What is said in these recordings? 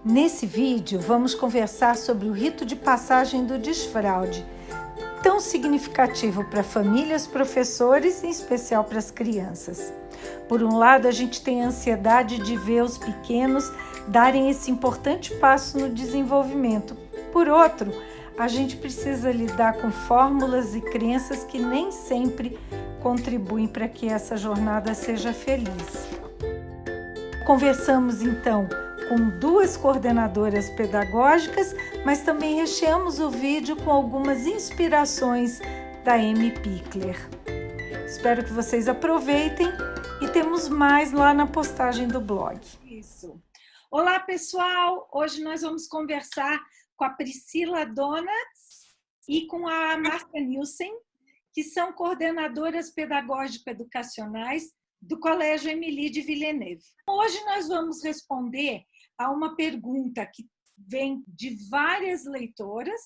Nesse vídeo, vamos conversar sobre o rito de passagem do desfraude, tão significativo para famílias, professores e em especial para as crianças. Por um lado, a gente tem a ansiedade de ver os pequenos darem esse importante passo no desenvolvimento. Por outro, a gente precisa lidar com fórmulas e crenças que nem sempre contribuem para que essa jornada seja feliz. Conversamos então com duas coordenadoras pedagógicas, mas também recheamos o vídeo com algumas inspirações da Amy Pickler. Espero que vocês aproveitem e temos mais lá na postagem do blog. Isso. Olá, pessoal! Hoje nós vamos conversar com a Priscila Donuts e com a Márcia Nielsen, que são coordenadoras pedagógico-educacionais do Colégio Émilie de Villeneuve. Hoje nós vamos responder a uma pergunta que vem de várias leitoras,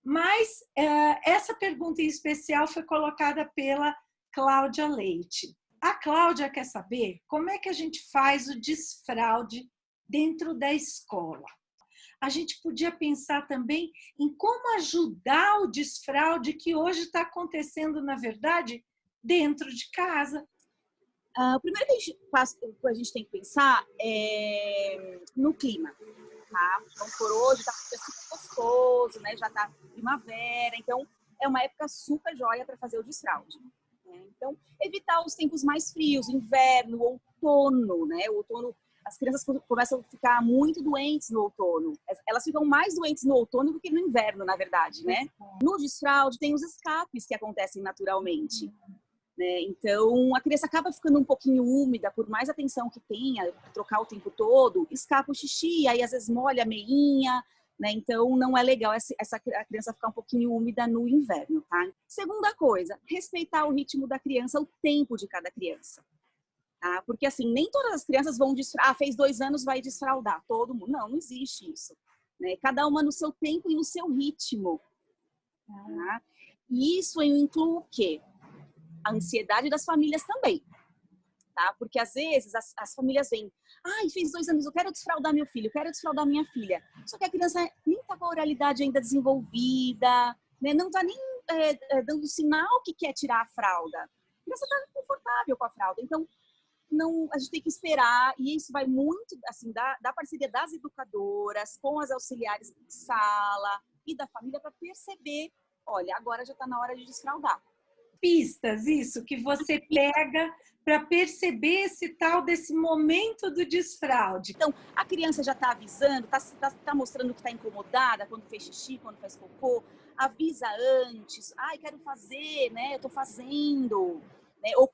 mas essa pergunta em especial foi colocada pela Cláudia Leite. A Cláudia quer saber como é que a gente faz o desfraude dentro da escola. A gente podia pensar também em como ajudar o desfraude que hoje está acontecendo, na verdade, dentro de casa. O primeiro que a gente tem que pensar é no clima, tá? Vamos por hoje, está super gostoso, né? Já está primavera, então é uma época super joia para fazer o desfraude. Né? Então, evitar os tempos mais frios, inverno, outono, né? O outono, as crianças começam a ficar muito doentes no outono. Elas ficam mais doentes no outono do que no inverno, na verdade, né? No desfraude tem os escapes que acontecem naturalmente. Né? Então, a criança acaba ficando um pouquinho úmida, por mais atenção que tenha, trocar o tempo todo, escapa o xixi, aí às vezes molha a meinha, né? Então não é legal a criança ficar um pouquinho úmida no inverno, tá? Segunda coisa, respeitar o ritmo da criança, o tempo de cada criança. Tá? Porque assim, nem todas as crianças vão desfraldar, fez 2 anos, vai desfraldar, todo mundo. Não existe isso. Né? Cada uma no seu tempo e no seu ritmo. Tá? E isso inclui o quê? A ansiedade das famílias também, tá? Porque às vezes as famílias vêm, fez 2 anos, eu quero desfraldar meu filho, eu quero desfraldar minha filha. Só que a criança nem tá com a oralidade ainda desenvolvida, né? Não tá nem dando sinal que quer tirar a fralda. A criança tá confortável com a fralda, então não, a gente tem que esperar, e isso vai muito assim da parceria das educadoras com as auxiliares de sala e da família para perceber, olha, agora já tá na hora de desfraldar. Pistas, isso, que você pega para perceber esse tal desse momento do desfraude. Então, a criança já está avisando, tá mostrando que está incomodada quando fez xixi, quando faz cocô, avisa antes, quero fazer, né, eu tô fazendo, né, ou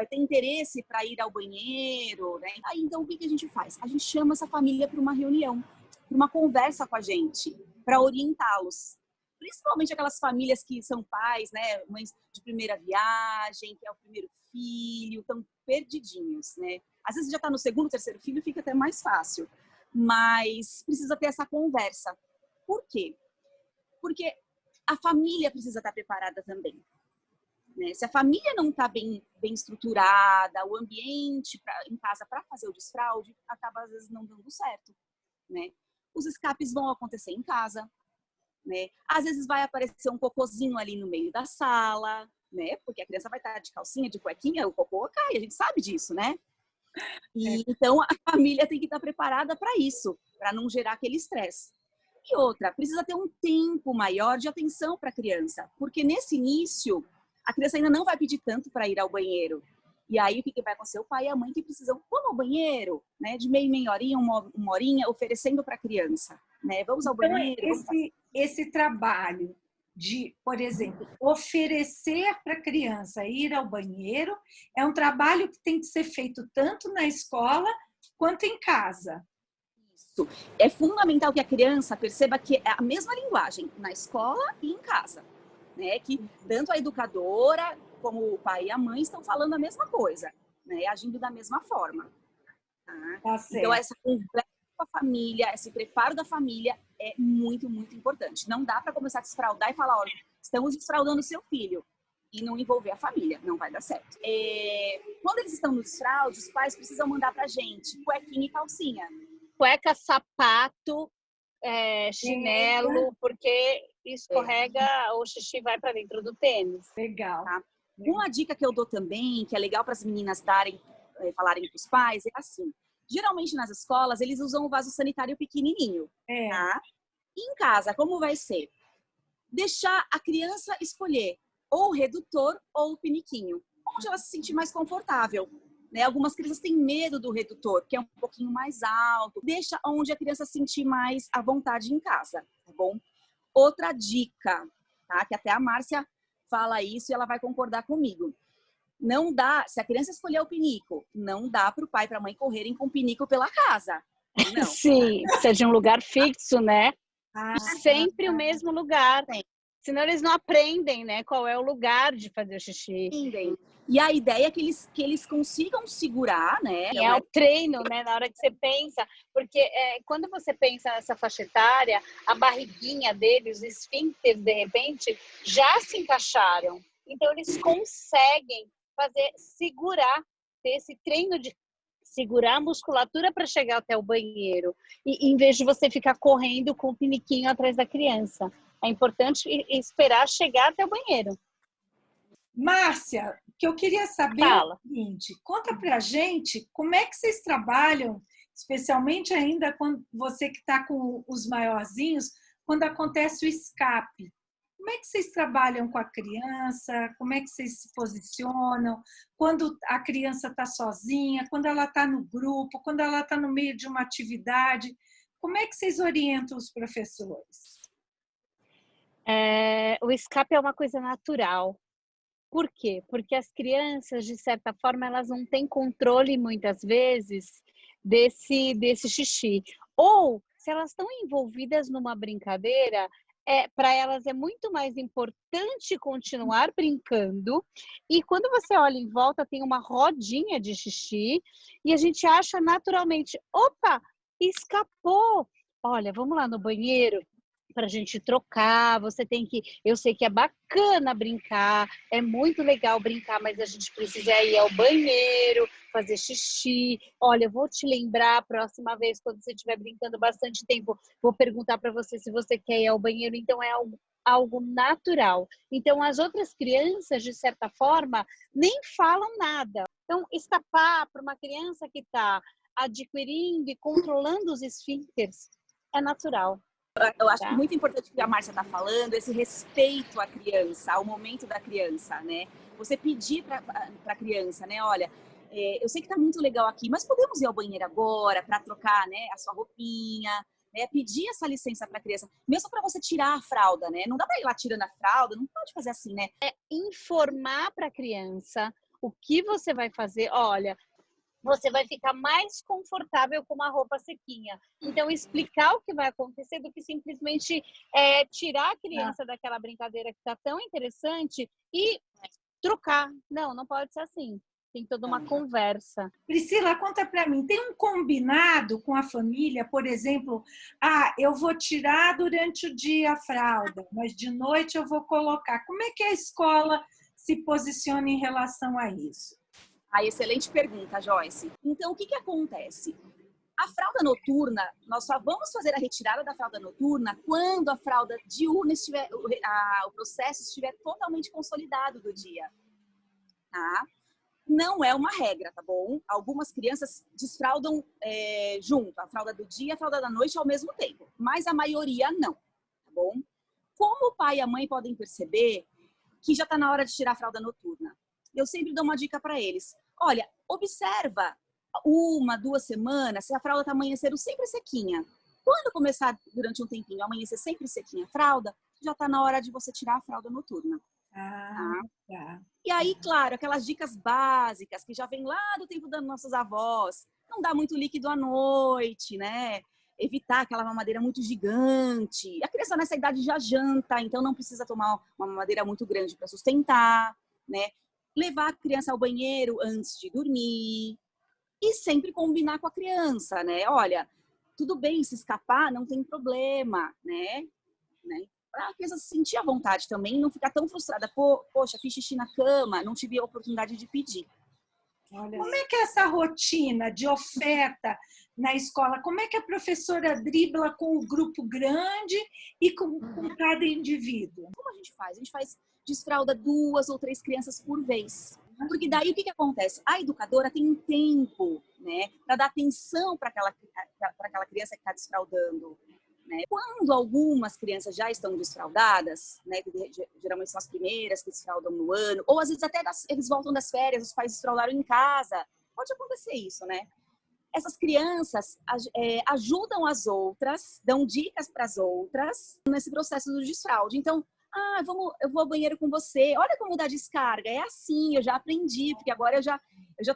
tem interesse para ir ao banheiro, né? Aí, então, o que a gente faz? A gente chama essa família para uma reunião, para uma conversa com a gente, para orientá-los. Principalmente aquelas famílias que são pais, né, mães de primeira viagem, que é o primeiro filho, estão perdidinhos, né? Às vezes já está no segundo, terceiro filho, fica até mais fácil. Mas precisa ter essa conversa. Por quê? Porque a família precisa estar preparada também. Né? Se a família não está bem estruturada, o ambiente em casa para fazer o desfraude, acaba às vezes não dando certo. Né? Os escapes vão acontecer em casa. Né? Às vezes vai aparecer um cocôzinho ali no meio da sala, né? Porque a criança vai estar de calcinha, de cuequinha, o cocô cai, a gente sabe disso, né? E então a família tem que estar preparada para isso, para não gerar aquele estresse. E outra, precisa ter um tempo maior de atenção para a criança, porque nesse início a criança ainda não vai pedir tanto para ir ao banheiro. E aí o que vai acontecer? O pai e a mãe que precisam, vamos ao banheiro, né? De meia horinha, uma horinha, oferecendo para a criança, né? Vamos ao banheiro. Esse trabalho de, por exemplo, oferecer para a criança ir ao banheiro é um trabalho que tem que ser feito tanto na escola quanto em casa. Isso. É fundamental que a criança perceba que é a mesma linguagem na escola e em casa. Né? Que tanto a educadora como o pai e a mãe estão falando a mesma coisa, né? Agindo da mesma forma. Tá? Então, essa conversa com a família, esse preparo da família é muito, muito importante. Não dá para começar a desfraldar e falar, olha, estamos desfraldando seu filho e não envolver a família, não vai dar certo. Quando eles estão no desfraude, os pais precisam mandar pra gente cuequinha e calcinha. cueca, sapato, chinelo, porque escorrega, o xixi vai para dentro do tênis. Legal. Tá? Uma dica que eu dou também, que é legal para as meninas falarem para os pais, é assim. Geralmente nas escolas, eles usam o vaso sanitário pequenininho. Tá? E em casa, como vai ser? Deixar a criança escolher ou o redutor ou o piniquinho, onde ela se sentir mais confortável. Né? Algumas crianças têm medo do redutor, que é um pouquinho mais alto. Deixa onde a criança sentir mais à vontade em casa, tá bom? Outra dica, tá? Que até a Márcia fala isso e ela vai concordar comigo. Não dá, se a criança escolher o pinico, não dá para o pai e para a mãe correrem com o pinico pela casa. Não. Sim, precisa de um lugar fixo, né? Sempre o mesmo lugar. Sim. Senão eles não aprendem, né? Qual é o lugar de fazer o xixi. E a ideia é que eles consigam segurar, né? E é o treino, né? Na hora que você pensa. Porque quando você pensa nessa faixa etária, a barriguinha deles, os esfíncteres, de repente, já se encaixaram. Então, eles conseguem segurar, ter esse treino de segurar a musculatura para chegar até o banheiro. E em vez de você ficar correndo com o piniquinho atrás da criança. É importante esperar chegar até o banheiro. Márcia, o que eu queria saber é o seguinte, conta pra gente como é que vocês trabalham, especialmente ainda quando você que está com os maiorzinhos, quando acontece o escape. Como é que vocês trabalham com a criança? Como é que vocês se posicionam? Quando a criança está sozinha, quando ela está no grupo, quando ela está no meio de uma atividade, como é que vocês orientam os professores? O escape é uma coisa natural. Por quê? Porque as crianças, de certa forma, elas não têm controle, muitas vezes, desse xixi. Ou, se elas estão envolvidas numa brincadeira, para elas é muito mais importante continuar brincando. E quando você olha em volta, tem uma rodinha de xixi, e a gente acha naturalmente, opa, escapou! Olha, vamos lá no banheiro para a gente trocar, eu sei que é bacana brincar, é muito legal brincar, mas a gente precisa ir ao banheiro, fazer xixi. Olha, eu vou te lembrar a próxima vez, quando você estiver brincando bastante tempo, vou perguntar para você se você quer ir ao banheiro, então é algo natural. Então, as outras crianças, de certa forma, nem falam nada. Então, escapar para uma criança que está adquirindo e controlando os esfíncteres é natural. Eu acho que muito importante o que a Márcia está falando, esse respeito à criança, ao momento da criança, né? Você pedir para a criança, né? Olha, eu sei que está muito legal aqui, mas podemos ir ao banheiro agora para trocar, né, a sua roupinha, né? Pedir essa licença para a criança, mesmo para você tirar a fralda, né? Não dá para ir lá tirando a fralda, não pode fazer assim, né? Informar para a criança o que você vai fazer. Olha, você vai ficar mais confortável com uma roupa sequinha. Então, explicar o que vai acontecer do que simplesmente tirar a criança daquela brincadeira que está tão interessante e trocar. Não pode ser assim. Tem toda uma conversa. Priscila, conta para mim, tem um combinado com a família, por exemplo, eu vou tirar durante o dia a fralda, mas de noite eu vou colocar. Como é que a escola se posiciona em relação a isso? Excelente pergunta, Joyce. Então, o que acontece? A fralda noturna, nós só vamos fazer a retirada da fralda noturna quando a fralda diurna estiver, o processo estiver totalmente consolidado do dia. Tá? Não é uma regra, tá bom? Algumas crianças desfraldam junto, a fralda do dia e a fralda da noite ao mesmo tempo, mas a maioria não, tá bom? Como o pai e a mãe podem perceber que já está na hora de tirar a fralda noturna? Eu sempre dou uma dica para eles. Olha, observa 1, 2 semanas se a fralda está amanhecendo sempre sequinha. Quando começar durante um tempinho a amanhecer sempre sequinha a fralda, já está na hora de você tirar a fralda noturna. Tá? E aí, claro, aquelas dicas básicas que já vem lá do tempo dos nossos avós. Não dá muito líquido à noite, né? Evitar aquela mamadeira muito gigante. A criança nessa idade já janta, então não precisa tomar uma mamadeira muito grande para sustentar, né? Levar a criança ao banheiro antes de dormir e sempre combinar com a criança, né? Olha, tudo bem se escapar, não tem problema, né? Para a criança se sentir à vontade também, não ficar tão frustrada. Poxa, fiz xixi na cama, não tive a oportunidade de pedir. Olha Como só. é que é essa rotina de oferta na escola? Como é que a professora dribla com o grupo grande e com cada indivíduo? Como a gente faz? A gente faz desfralda 2 ou 3 crianças por vez. Porque daí o que acontece? A educadora tem um tempo, né, para dar atenção para aquela criança que está desfraldando. Né? Quando algumas crianças já estão desfraldadas, né, que geralmente são as primeiras que desfraldam no ano, ou às vezes até eles voltam das férias, os pais desfraldaram em casa, pode acontecer isso, né? Essas crianças ajudam as outras, dão dicas para as outras nesse processo do desfraude. Então, eu vou ao banheiro com você. Olha como dá descarga. É assim, eu já aprendi, porque agora eu já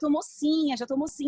tô mocinha,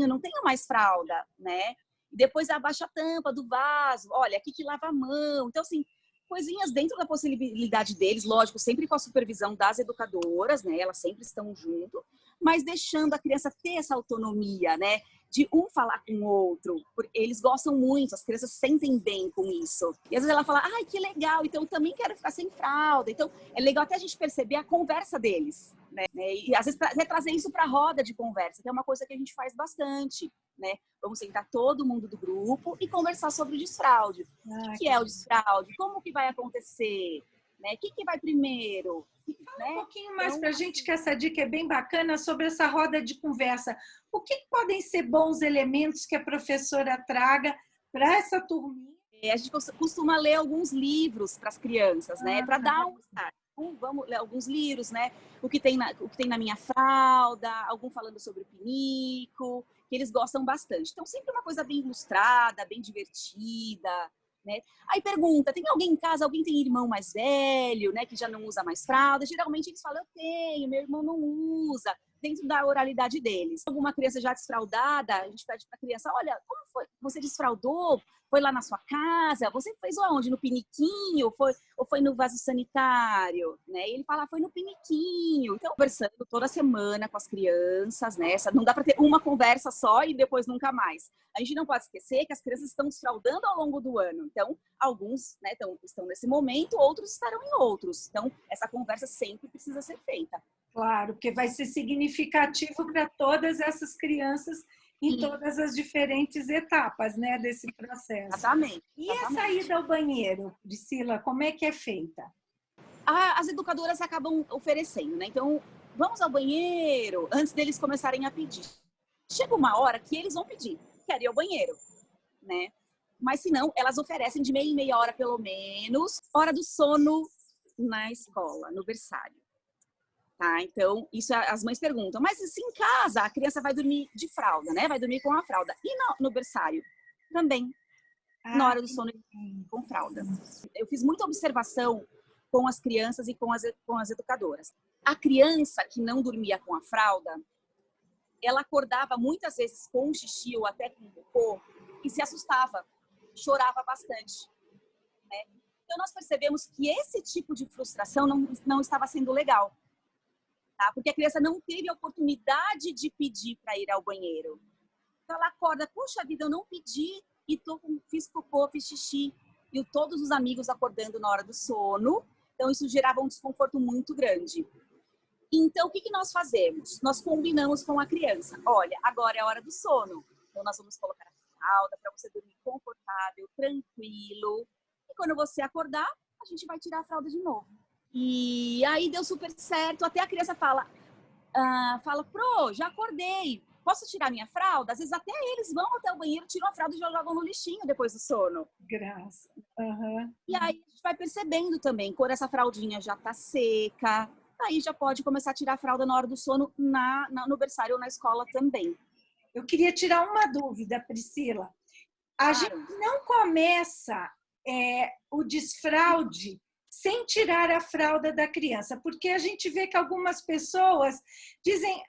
não tenho mais fralda, né? E depois abaixa a tampa do vaso. Olha, aqui que lava a mão. Então, assim, coisinhas dentro da possibilidade deles, lógico, sempre com a supervisão das educadoras, né? Elas sempre estão junto, mas deixando a criança ter essa autonomia, né? De um falar com o outro, porque eles gostam muito, as crianças sentem bem com isso. E às vezes ela fala, ai, que legal, então eu também quero ficar sem fralda. Então é legal até a gente perceber a conversa deles, né? E às vezes até trazer isso para a roda de conversa, que é uma coisa que a gente faz bastante, né? Vamos sentar todo mundo do grupo e conversar sobre o desfraude. O que é o desfraude? Como que vai acontecer? Né? O que vai primeiro? Fala um pouquinho mais para a gente, que essa dica é bem bacana, sobre essa roda de conversa. O que podem ser bons elementos que a professora traga para essa turminha? A gente costuma ler alguns livros para as crianças, né? Para dar um start. Vamos ler alguns livros, né? O que tem na minha fralda, algum falando sobre o pinico, que eles gostam bastante. Então, sempre uma coisa bem ilustrada, bem divertida, né? Aí pergunta, tem alguém em casa, alguém tem irmão mais velho, né, que já não usa mais fralda? Geralmente eles falam, eu tenho, meu irmão não usa, dentro da oralidade deles. Alguma criança já desfraldada, a gente pede para a criança, olha, como foi? Você desfraldou? Foi lá na sua casa? Você fez aonde? No piniquinho? Ou foi no vaso sanitário? Né? E ele fala, foi no piniquinho. Então, conversando toda semana com as crianças, né? Não dá para ter uma conversa só e depois nunca mais. A gente não pode esquecer que as crianças estão desfraldando ao longo do ano. Então, alguns, né, estão nesse momento, outros estarão em outros. Então, essa conversa sempre precisa ser feita. Claro, porque vai ser significativo para todas essas crianças em todas as diferentes etapas, né, desse processo. Exatamente. E a saída ao banheiro, Priscila, como é que é feita? As educadoras acabam oferecendo, né? Então, vamos ao banheiro antes deles começarem a pedir. Chega uma hora que eles vão pedir, quero ir ao banheiro, né? Mas se não, elas oferecem de meia em meia hora, pelo menos, hora do sono na escola, no berçário. Tá? Então, isso as mães perguntam, mas se em casa a criança vai dormir de fralda, né? Vai dormir com a fralda. E no berçário? Também. Na hora do sono com fralda. Eu fiz muita observação com as crianças e com as educadoras. A criança que não dormia com a fralda, ela acordava muitas vezes com um xixi ou até com um cocô e se assustava, chorava bastante. Né? Então, nós percebemos que esse tipo de frustração não estava sendo legal. Tá? Porque a criança não teve a oportunidade de pedir para ir ao banheiro. Então ela acorda, puxa vida, eu não pedi e fiz cocô, fiz xixi. E todos os amigos acordando na hora do sono. Então isso gerava um desconforto muito grande. Então o que nós fazemos? Nós combinamos com a criança. Olha, agora é a hora do sono. Então nós vamos colocar a fralda para você dormir confortável, tranquilo. E quando você acordar, a gente vai tirar a fralda de novo. E aí deu super certo, até a criança fala, Pro, já acordei, posso tirar minha fralda? Às vezes até eles vão até o banheiro, tiram a fralda e já jogam no lixinho depois do sono. Graça. Uhum. E aí a gente vai percebendo também, quando essa fraldinha já tá seca, aí já pode começar a tirar a fralda na hora do sono no berçário ou na escola também. Eu queria tirar uma dúvida, Priscila. A gente não começa o desfraude sem tirar a fralda da criança, porque a gente vê que algumas pessoas dizem,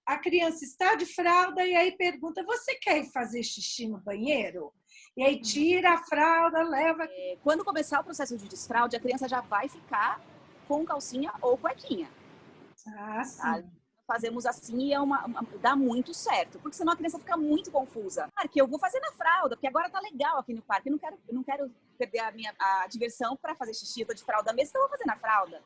a criança está de fralda, e aí pergunta, você quer ir fazer xixi no banheiro? E aí tira a fralda, leva... Quando começar o processo de desfraude, a criança já vai ficar com calcinha ou cuequinha. Sim. Tá? Fazemos assim e dá muito certo, porque senão a criança fica muito confusa. Que eu vou fazer na fralda, porque agora tá legal aqui no parque, eu não quero perder a diversão para fazer xixi, eu tô de fralda mesmo, então eu vou fazer na fralda.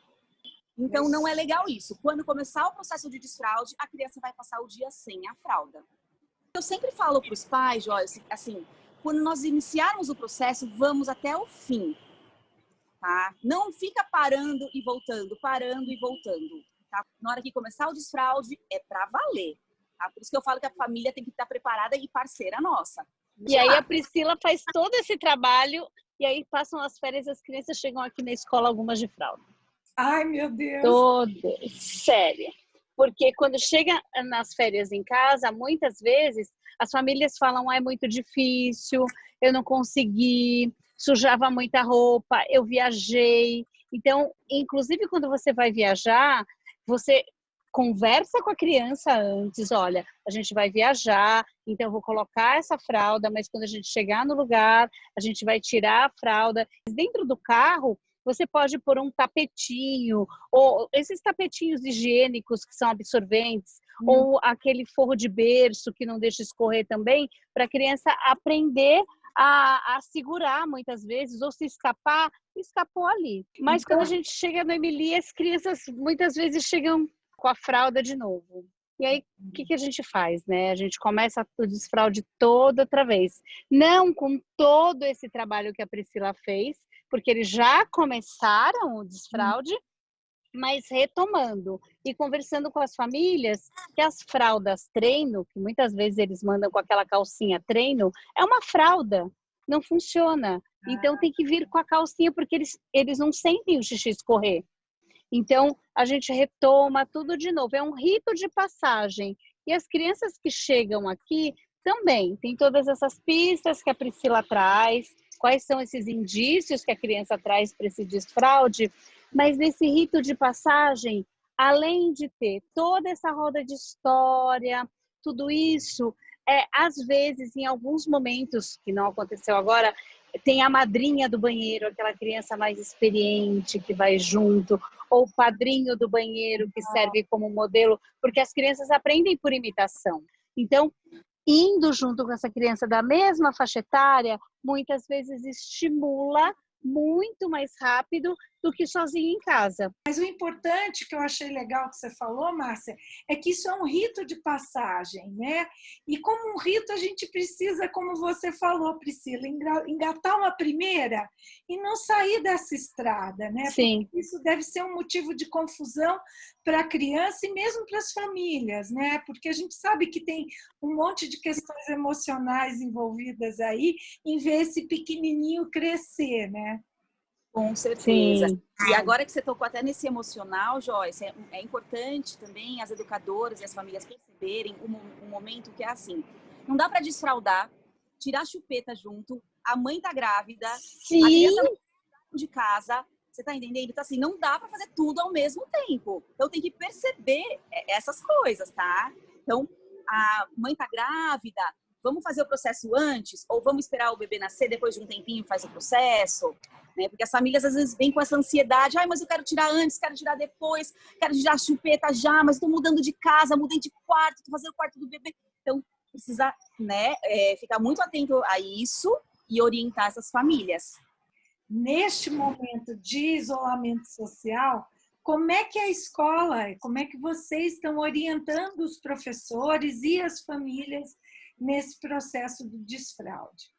Então, não é legal isso. Quando começar o processo de desfraude, a criança vai passar o dia sem a fralda. Eu sempre falo para os pais, Joyce, assim, quando nós iniciarmos o processo, vamos até o fim, tá? Não fica parando e voltando, tá? Na hora que começar o desfraude, é para valer, tá? Por isso que eu falo que a família tem que estar preparada e parceira nossa. E aí a Priscila faz todo esse trabalho e aí passam as férias, as crianças chegam aqui na escola algumas de fralda. Ai, meu Deus! Todas, sério. Porque quando chega nas férias em casa, muitas vezes as famílias falam, é muito difícil, eu não consegui, sujava muita roupa, eu viajei. Então, inclusive quando você vai viajar, você conversa com a criança antes, olha, a gente vai viajar, então eu vou colocar essa fralda, mas quando a gente chegar no lugar, a gente vai tirar a fralda. Dentro do carro, você pode pôr um tapetinho, ou esses tapetinhos higiênicos que são absorventes, ou aquele forro de berço que não deixa escorrer também, para a criança aprender a segurar muitas vezes, ou se escapar, escapou ali. Mas quando a gente chega no Emily, as crianças muitas vezes chegam com a fralda de novo. E aí, o que a gente faz, né? A gente começa o desfraude todo outra vez. Não com todo esse trabalho que a Priscila fez, porque eles já começaram o desfraude, mas retomando e conversando com as famílias que as fraldas treino, que muitas vezes eles mandam com aquela calcinha treino, é uma fralda, não funciona. Então tem que vir com a calcinha porque eles não sentem o xixi escorrer. Então a gente retoma tudo de novo, é um rito de passagem. E as crianças que chegam aqui também tem todas essas pistas que a Priscila traz, quais são esses indícios que a criança traz para esse desfraude, mas nesse rito de passagem, além de ter toda essa roda de história, tudo isso, às vezes, em alguns momentos, que não aconteceu agora, tem a madrinha do banheiro, aquela criança mais experiente que vai junto, ou o padrinho do banheiro que serve como modelo, porque as crianças aprendem por imitação. Então, indo junto com essa criança da mesma faixa etária, muitas vezes estimula muito mais rápido do que sozinho em casa. Mas o importante que eu achei legal que você falou, Márcia, é que isso é um rito de passagem, né? E como um rito a gente precisa, como você falou, Priscila, engatar uma primeira e não sair dessa estrada, né? Sim. Porque isso deve ser um motivo de confusão para a criança e mesmo para as famílias, né? Porque a gente sabe que tem um monte de questões emocionais envolvidas aí em ver esse pequenininho crescer, né? Com certeza. Sim. E agora que você tocou até nesse emocional, Joyce, é importante também as educadoras e as famílias perceberem um momento que é assim, não dá para desfraldar, tirar a chupeta junto, a mãe tá grávida, Sim. a criança não tá de casa, você tá entendendo? Então assim, não dá para fazer tudo ao mesmo tempo. Então tem que perceber essas coisas, tá? Então, a mãe tá grávida, vamos fazer o processo antes? Ou vamos esperar o bebê nascer, depois de um tempinho faz o processo? Né? Porque as famílias às vezes vêm com essa ansiedade. Ai, mas eu quero tirar antes, quero tirar depois, quero tirar a chupeta já, mas estou mudando de casa, mudei de quarto, estou fazendo o quarto do bebê. Então, precisa, né, ficar muito atento a isso e orientar essas famílias. Neste momento de isolamento social, como é que a escola, como é que vocês estão orientando os professores e as famílias nesse processo do desfraude?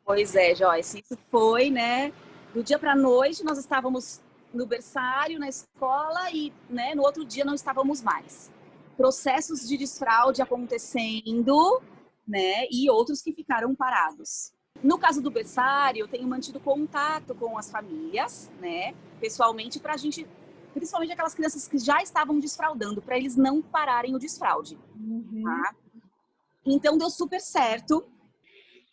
Pois é, Joyce, isso foi, né, do dia para a noite, nós estávamos no berçário, na escola e, né, no outro dia não estávamos mais. Processos de desfraude acontecendo, né, e outros que ficaram parados. No caso do berçário, eu tenho mantido contato com as famílias, né, pessoalmente, para a gente, principalmente aquelas crianças que já estavam desfraudando, para eles não pararem o desfraude. Tá? Então, deu super certo.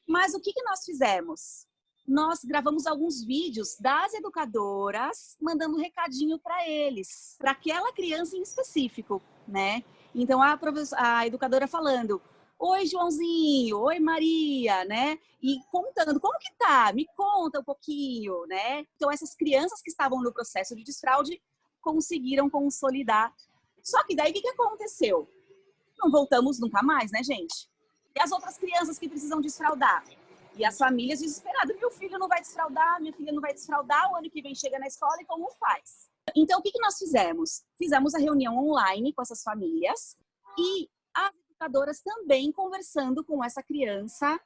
Mas o que nós fizemos? Nós gravamos alguns vídeos das educadoras mandando um recadinho para eles, para aquela criança em específico, né? Então, a educadora falando, oi, Joãozinho, oi, Maria, né? E contando, como que tá? Me conta um pouquinho, né? Então, essas crianças que estavam no processo de desfraude conseguiram consolidar. Só que daí, o que aconteceu? Não voltamos nunca mais, né, gente? E as outras crianças que precisam desfraldar? E as famílias desesperadas. Meu filho não vai desfraldar, minha filha não vai desfraldar, o ano que vem chega na escola e como faz? Então, o que nós fizemos? Fizemos a reunião online com essas famílias e as educadoras também conversando com essa criança,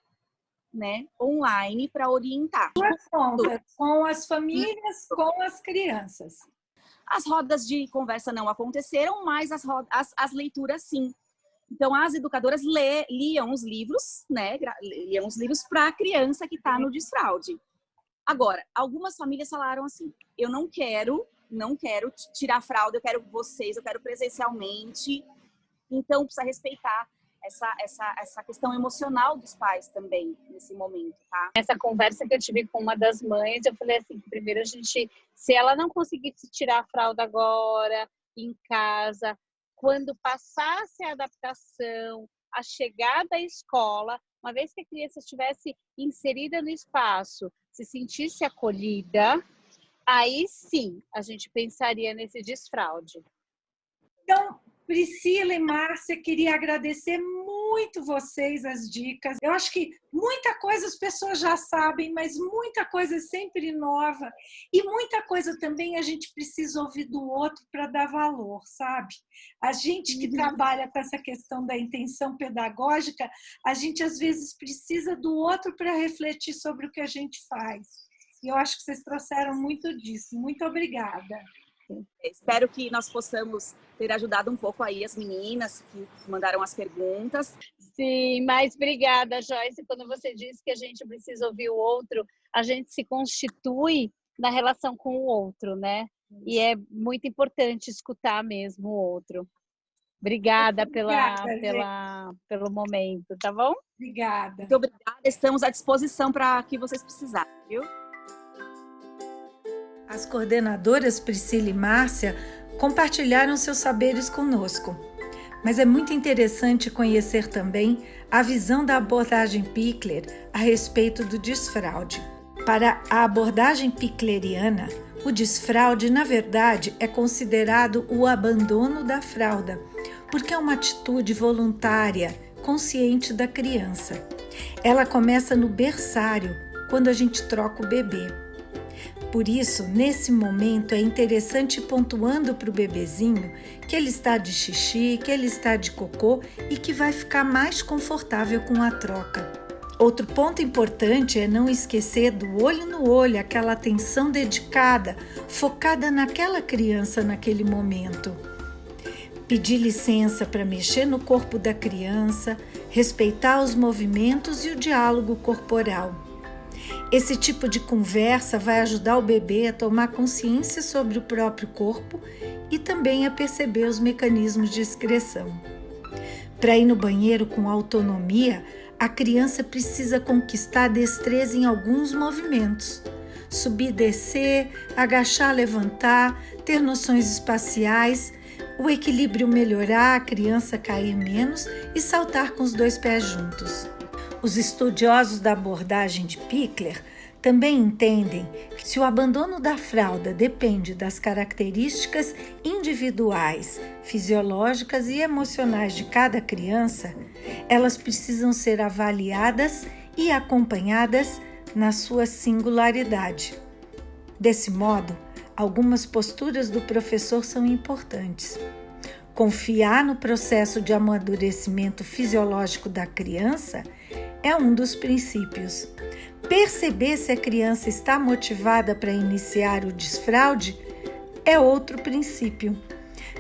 né, online para orientar. Com as famílias, com as crianças. As rodas de conversa não aconteceram, mas as leituras sim. Então, as educadoras liam os livros, né? Liam os livros para a criança que está no desfraude. Agora, algumas famílias falaram assim, eu não quero tirar a fralda, eu quero vocês, eu quero presencialmente. Então, precisa respeitar essa questão emocional dos pais também, nesse momento, tá? Essa conversa que eu tive com uma das mães, eu falei assim, primeiro se ela não conseguisse tirar a fralda agora, em casa, quando passasse a adaptação, a chegada à escola, uma vez que a criança estivesse inserida no espaço, se sentisse acolhida, aí sim a gente pensaria nesse desfraude. Então, Priscila e Márcia, queria agradecer muito vocês as dicas. Eu acho que muita coisa as pessoas já sabem, mas muita coisa é sempre nova. E muita coisa também a gente precisa ouvir do outro para dar valor, sabe? A gente que trabalha com essa questão da intenção pedagógica, a gente às vezes precisa do outro para refletir sobre o que a gente faz. E eu acho que vocês trouxeram muito disso. Muito obrigada. Espero que nós possamos ter ajudado um pouco aí as meninas que mandaram as perguntas. Sim, mas obrigada, Joyce. Quando você disse que a gente precisa ouvir o outro, a gente se constitui na relação com o outro, né? E é muito importante escutar mesmo o outro. Obrigada pelo momento, tá bom? Obrigada. Muito obrigada. Estamos à disposição para que vocês precisarem, viu? As coordenadoras Priscila e Márcia compartilharam seus saberes conosco, mas é muito interessante conhecer também a visão da abordagem Pickler a respeito do desfraude. Para a abordagem pickleriana, o desfraude, na verdade, é considerado o abandono da fralda, porque é uma atitude voluntária, consciente da criança. Ela começa no berçário, quando a gente troca o bebê. Por isso, nesse momento, é interessante ir pontuando para o bebezinho que ele está de xixi, que ele está de cocô e que vai ficar mais confortável com a troca. Outro ponto importante é não esquecer do olho no olho, aquela atenção dedicada, focada naquela criança naquele momento. Pedir licença para mexer no corpo da criança, respeitar os movimentos e o diálogo corporal. Esse tipo de conversa vai ajudar o bebê a tomar consciência sobre o próprio corpo e também a perceber os mecanismos de excreção. Para ir no banheiro com autonomia, a criança precisa conquistar destreza em alguns movimentos. Subir, descer, agachar, levantar, ter noções espaciais, o equilíbrio melhorar, a criança cair menos e saltar com os 2 pés juntos. Os estudiosos da abordagem de Pickler também entendem que se o abandono da fralda depende das características individuais, fisiológicas e emocionais de cada criança, elas precisam ser avaliadas e acompanhadas na sua singularidade. Desse modo, algumas posturas do professor são importantes. Confiar no processo de amadurecimento fisiológico da criança é um dos princípios. Perceber se a criança está motivada para iniciar o desfraude é outro princípio.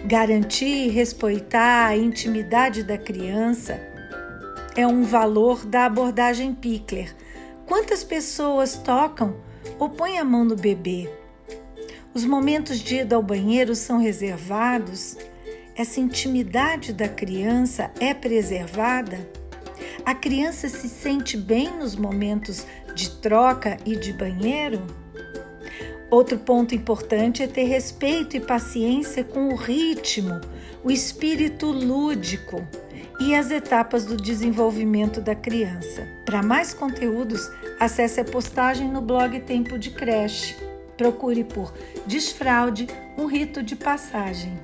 Garantir e respeitar a intimidade da criança é um valor da abordagem Pickler. Quantas pessoas tocam ou põem a mão no bebê? Os momentos de ida ao banheiro são reservados? Essa intimidade da criança é preservada? A criança se sente bem nos momentos de troca e de banheiro? Outro ponto importante é ter respeito e paciência com o ritmo, o espírito lúdico e as etapas do desenvolvimento da criança. Para mais conteúdos, acesse a postagem no blog Tempo de Creche. Procure por Desfraude, um rito de passagem.